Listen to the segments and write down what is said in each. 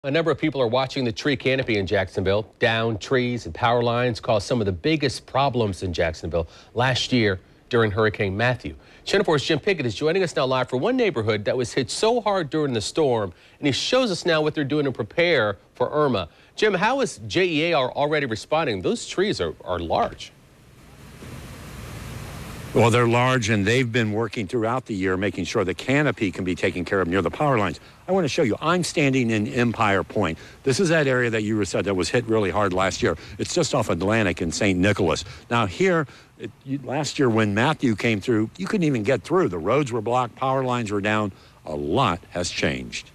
A number of people are watching the tree canopy in Jacksonville. Downed trees and power lines caused some of the biggest problems in Jacksonville last year during Hurricane Mathew. Channel 4's Jim Piggott is joining us now live for one neighborhood that was hit so hard during the storm, and he shows us now what they're doing to prepare for Irma. Jim, how is JEA already responding? Those trees are large. Well, they're large, and they've been working throughout the year making sure the canopy can be taken care of near the power lines. I want to show you. I'm standing in Empire Point. This is that area that you said that was hit really hard last year. It's just off Atlantic in St. Nicholas. Now here, last year when Mathew came through, you couldn't even get through. The roads were blocked, power lines were down. A lot has changed.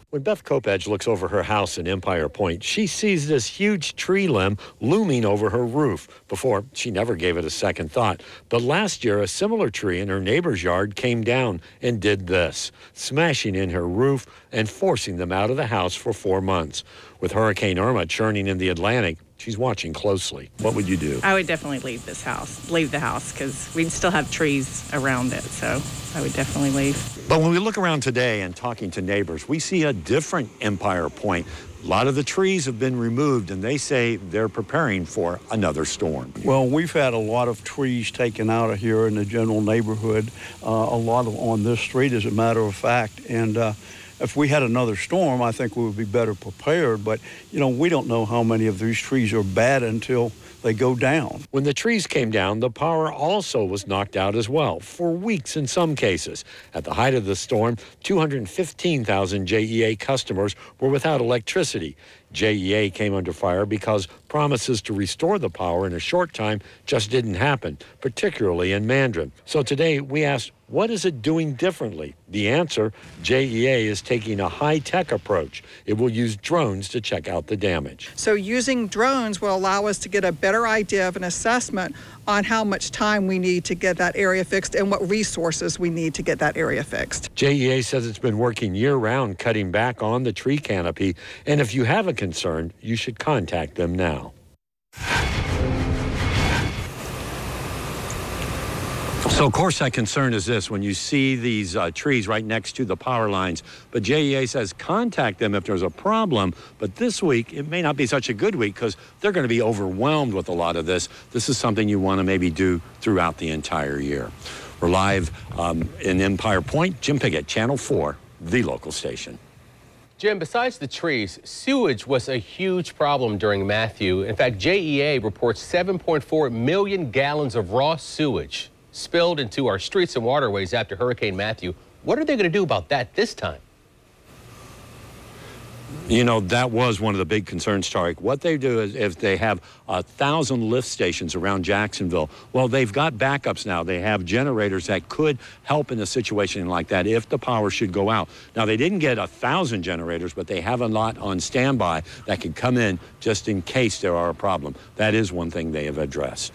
When Beth Kopedge looks over her house in Empire Point, she sees this huge tree limb looming over her roof. Before, she never gave it a second thought. But last year, a similar tree in her neighbor's yard came down and did this, smashing in her roof and forcing them out of the house for 4 months. With Hurricane Irma churning in the Atlantic, she's watching closely. What would you do? I would definitely leave the house, because we'd still have trees around it, so I would definitely leave. But when we look around today and talking to neighbors, we see a different Empire Point. A lot of the trees have been removed, and they say they're preparing for another storm. Well, we've had a lot of trees taken out of here in the general neighborhood, a lot on this street, as a matter of fact, and if we had another storm, I think we would be better prepared. But, you know, we don't know how many of these trees are bad until they go down. When the trees came down, the power also was knocked out as well, for weeks in some cases. At the height of the storm, 215,000 JEA customers were without electricity. JEA came under fire because promises to restore the power in a short time just didn't happen, particularly in Mandarin. So today we asked, what is it doing differently? The answer, JEA is taking a high-tech approach. It will use drones to check out the damage. So using drones will allow us to get a better idea of an assessment on how much time we need to get that area fixed and what resources we need to get that area fixed. JEA says it's been working year-round cutting back on the tree canopy, and if you have a concern, you should contact them now. So, of course, that concern is this, when you see these trees right next to the power lines. But JEA says contact them if there's a problem. But this week, it may not be such a good week because they're going to be overwhelmed with a lot of this. This is something you want to maybe do throughout the entire year. We're live in Empire Point. Jim Piggott, Channel 4, the local station. Jim, besides the trees, sewage was a huge problem during Mathew. In fact, JEA reports 7.4 million gallons of raw sewage spilled into our streets and waterways after Hurricane Mathew. What are they going to do about that this time? You know, that was one of the big concerns, Tariq. What they do is if they have 1,000 lift stations around Jacksonville, well, they've got backups now. They have generators that could help in a situation like that if the power should go out. Now, they didn't get 1,000 generators, but they have a lot on standby that could come in just in case there are a problem. That is one thing they have addressed.